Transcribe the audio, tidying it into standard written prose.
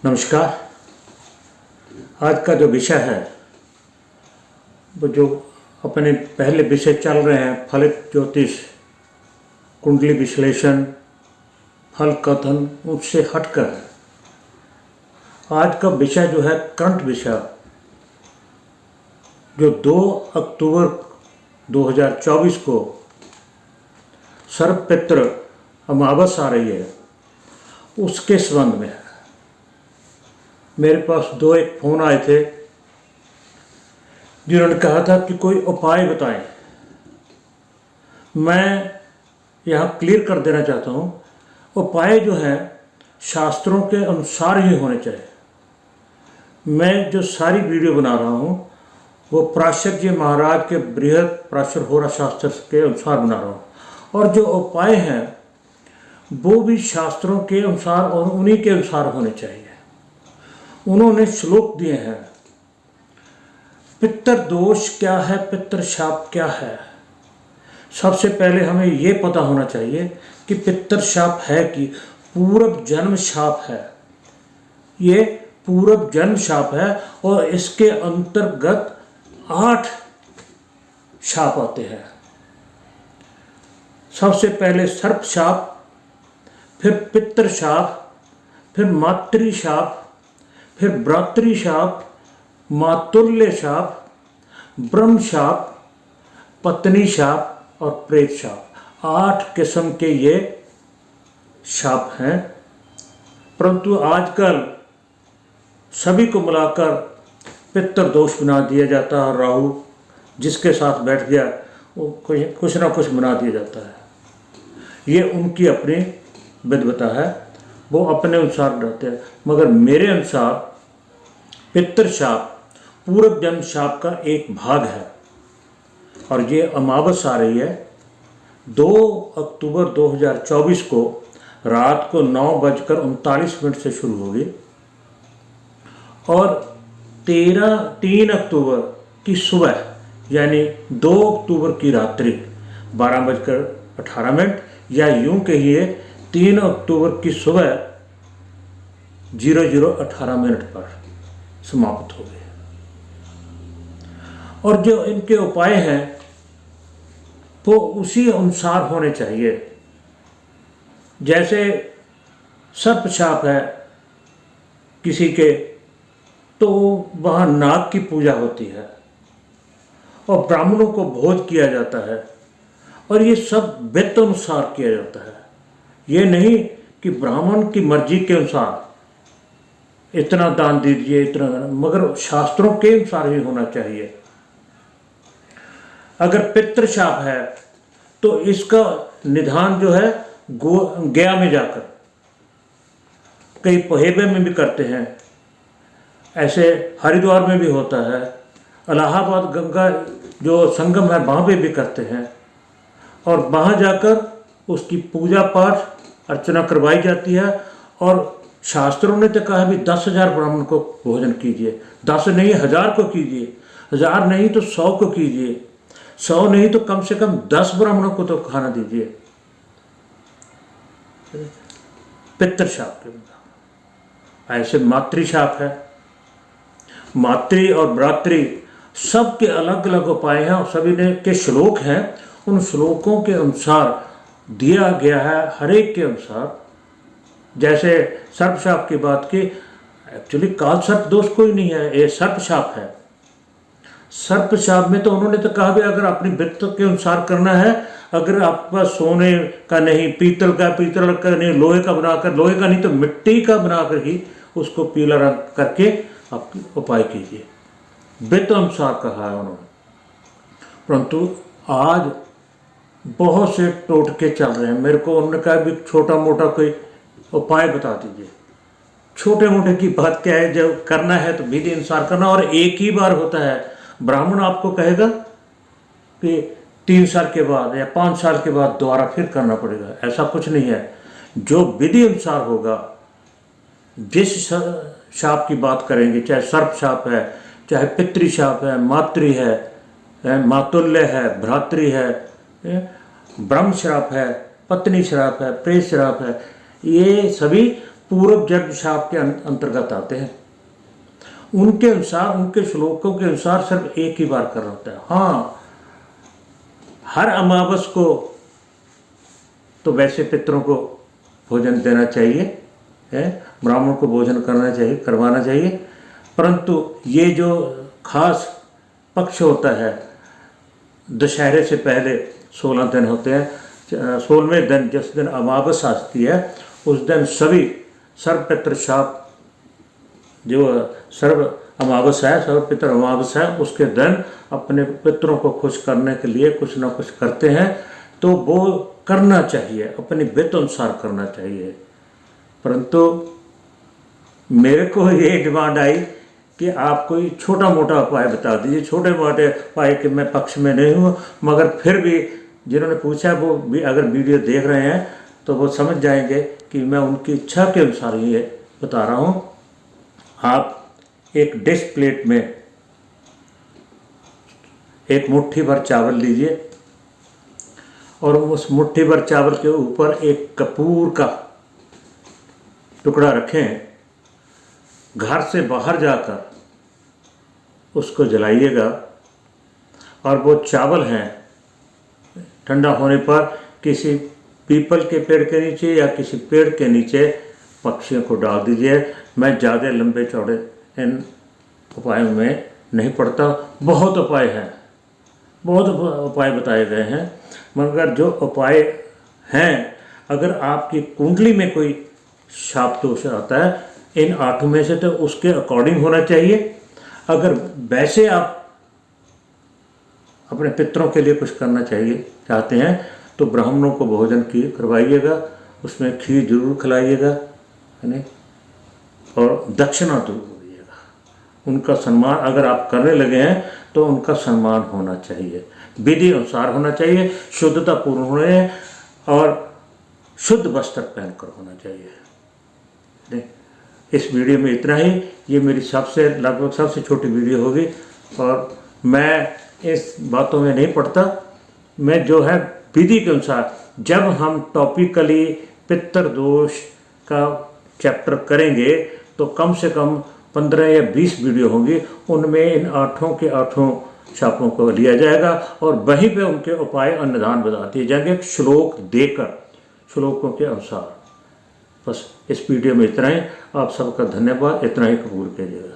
नमस्कार। आज का जो विषय है वो जो अपने पहले विषय चल रहे हैं, फलित ज्योतिष, कुंडली विश्लेषण, फल कथन, उससे हटकर है। आज का विषय जो है करंट विषय, जो 2 अक्टूबर 2024 को सर्वपित्र अमावस आ रही है, उसके संबंध में है। मेरे पास एक फ़ोन आए थे जिन्होंने कहा था कि कोई उपाय बताएं। मैं यहाँ क्लियर कर देना चाहता हूँ, उपाय जो है शास्त्रों के अनुसार ही होने चाहिए। मैं जो सारी वीडियो बना रहा हूँ वो पराशर जी महाराज के बृहद पराशर होरा शास्त्र के अनुसार बना रहा हूँ, और जो उपाय हैं वो भी शास्त्रों के अनुसार और उन्हीं के अनुसार होने चाहिए। उन्होंने श्लोक दिए हैं, पितर दोष क्या है, पितर शाप क्या है। सबसे पहले हमें ये पता होना चाहिए कि पितर शाप है कि पूर्व जन्म शाप है। ये पूर्व जन्म शाप है और इसके अंतर्गत 8 शाप आते हैं। सबसे पहले सर्प शाप, फिर पितर शाप, फिर मातृ शाप, फिर भ्रातृ शाप, मातुल्य शाप, ब्रह्म शाप, पत्नी शाप और प्रेत शाप। 8 किस्म के ये शाप हैं। परंतु आजकल सभी को मिलाकर पितर दोष बना दिया जाता है। राहु जिसके साथ बैठ गया वो कुछ ना कुछ बना दिया जाता है। ये उनकी अपनी विद्वता है, वो अपने अनुसार रहते हैं। मगर मेरे अनुसार पितर शाप पूर्व जन्म शाप का एक भाग है, और ये अमावस आ रही है 2 अक्टूबर 2024 को रात को 9:39 से शुरू होगी, और 3 अक्टूबर की सुबह यानी 2 अक्टूबर की रात्रि 12:18, या यूं कहिए 3 अक्टूबर की सुबह 00:18 पर समाप्त हो गए। और जो इनके उपाय हैं वो उसी अनुसार होने चाहिए। जैसे सर्प शाप है किसी के, तो वहाँ नाग की पूजा होती है और ब्राह्मणों को भोज किया जाता है, और ये सब वित्त अनुसार किया जाता है। ये नहीं कि ब्राह्मण की मर्जी के अनुसार इतना दान दीजिए, इतना, मगर शास्त्रों के अनुसार ही होना चाहिए। अगर पितृ शाप है तो इसका निदान जो है गया में जाकर, कई पहेबे में भी करते हैं, ऐसे हरिद्वार में भी होता है, इलाहाबाद गंगा जो संगम है वहाँ पे भी करते हैं, और वहाँ जाकर उसकी पूजा पाठ अर्चना करवाई जाती है। और शास्त्रों ने तो कहा भी 10,000 ब्राह्मण को भोजन कीजिए, 10 नहीं 1000 को कीजिए, 1000 नहीं तो 100 को कीजिए, 100 नहीं तो कम से कम 10 ब्राह्मणों को तो खाना दीजिए। पितर शाप के ऐसे मातृ शाप है। मातृ और भ्रातृ सबके अलग अलग उपाय हैं और सभी ने के श्लोक हैं। उन श्लोकों के अनुसार दिया गया है, हर एक के अनुसार। जैसे सर्प शाप की बात की, एक्चुअली काल सर्प दोष कोई नहीं है, ये सर्प शाप है। सर्प शाप में तो उन्होंने तो कहा भी अगर अपनी वित्त के अनुसार करना है, अगर आपका सोने का नहीं, पीतल का नहीं, लोहे का बनाकर, लोहे का नहीं तो मिट्टी का बनाकर ही उसको पीला रंग करके आप उपाय कीजिए, वित्त अनुसार कहा है उन्होंने। परंतु आज बहुत से टोटके चल रहे हैं। मेरे को उन्होंने कहा भी छोटा मोटा कोई उपाय बता दीजिए। छोटे मोटे की बात क्या है, जब करना है तो विधि अनुसार करना, और एक ही बार होता है। ब्राह्मण आपको कहेगा कि 3 साल के बाद या 5 साल के बाद दोबारा फिर करना पड़ेगा, ऐसा कुछ नहीं है। जो विधि अनुसार होगा, जिस शाप की बात करेंगे, चाहे सर्प शाप है, चाहे पितृ शाप है, मातृ है, मातुल्य है, भ्रातृ है, ब्रह्म श्राप है, पत्नी श्राप है, प्रेत श्राप है, ये सभी पूरब यज्ञ शाप के अंतर्गत आते हैं। उनके अनुसार, उनके श्लोकों के अनुसार सिर्फ एक ही बार करना होता है। हाँ, हर अमावस को तो वैसे पितरों को भोजन देना चाहिए, है, ब्राह्मण को भोजन करना चाहिए, करवाना चाहिए, परंतु ये जो खास पक्ष होता है, दशहरे से पहले 16 दिन होते हैं, 16वें दिन जिस दिन अमावस आती है उस दिन सभी सर्व पितृ शाप, जो सर्व अमावस्या है, सर्व पितृ अमावस्या है, उसके दिन अपने पितरों को खुश करने के लिए कुछ ना कुछ करते हैं, तो वो करना चाहिए, अपनी वित्त अनुसार करना चाहिए। परंतु मेरे को ये डिमांड आई कि आप कोई छोटा मोटा उपाय बता दीजिए। छोटे मोटे उपाय के मैं पक्ष में नहीं हूँ, मगर फिर भी जिन्होंने पूछा वो भी अगर वीडियो देख रहे हैं तो वो समझ जाएंगे कि मैं उनकी इच्छा के अनुसार ये बता रहा हूँ। आप एक डिश प्लेट में एक मुट्ठी भर चावल लीजिए और उस मुट्ठी भर चावल के ऊपर एक कपूर का टुकड़ा रखें। घर से बाहर जाकर उसको जलाइएगा और वो चावल हैं ठंडा होने पर किसी पीपल के पेड़ के नीचे या किसी पेड़ के नीचे पक्षियों को डाल दीजिए। मैं ज़्यादा लंबे चौड़े इन उपायों में नहीं पड़ता, बहुत उपाय हैं, बहुत उपाय बताए गए हैं, मगर जो उपाय हैं, अगर आपकी कुंडली में कोई शाप दोष आता है इन 8 में से, तो उसके अकॉर्डिंग होना चाहिए। अगर वैसे आप अपने पितरों के लिए कुछ करना चाहिए चाहते हैं तो ब्राह्मणों को भोजन की करवाइएगा, उसमें खीर जरूर खिलाइएगा, है नहीं, और दक्षिणा जरूर दीजिएगा। उनका सम्मान अगर आप करने लगे हैं तो उनका सम्मान होना चाहिए, विधि अनुसार होना चाहिए, शुद्धता पूर्ण होने और शुद्ध वस्त्र पहनकर होना चाहिए। नहीं, इस वीडियो में इतना ही। ये मेरी लगभग सबसे छोटी वीडियो होगी और मैं इस बातों में नहीं पड़ता। मैं जो है विधि के अनुसार, जब हम टॉपिकली पितर दोष का चैप्टर करेंगे तो कम से कम 15 या 20 वीडियो होंगी, उनमें इन 8 के 8 शापों को लिया जाएगा और वहीं पे उनके उपाय और निदान बता दिए जाएंगे श्लोक देकर, श्लोकों के अनुसार। बस इस वीडियो में इतना ही। आप सबका धन्यवाद। इतना ही कबूल कीजिएगा।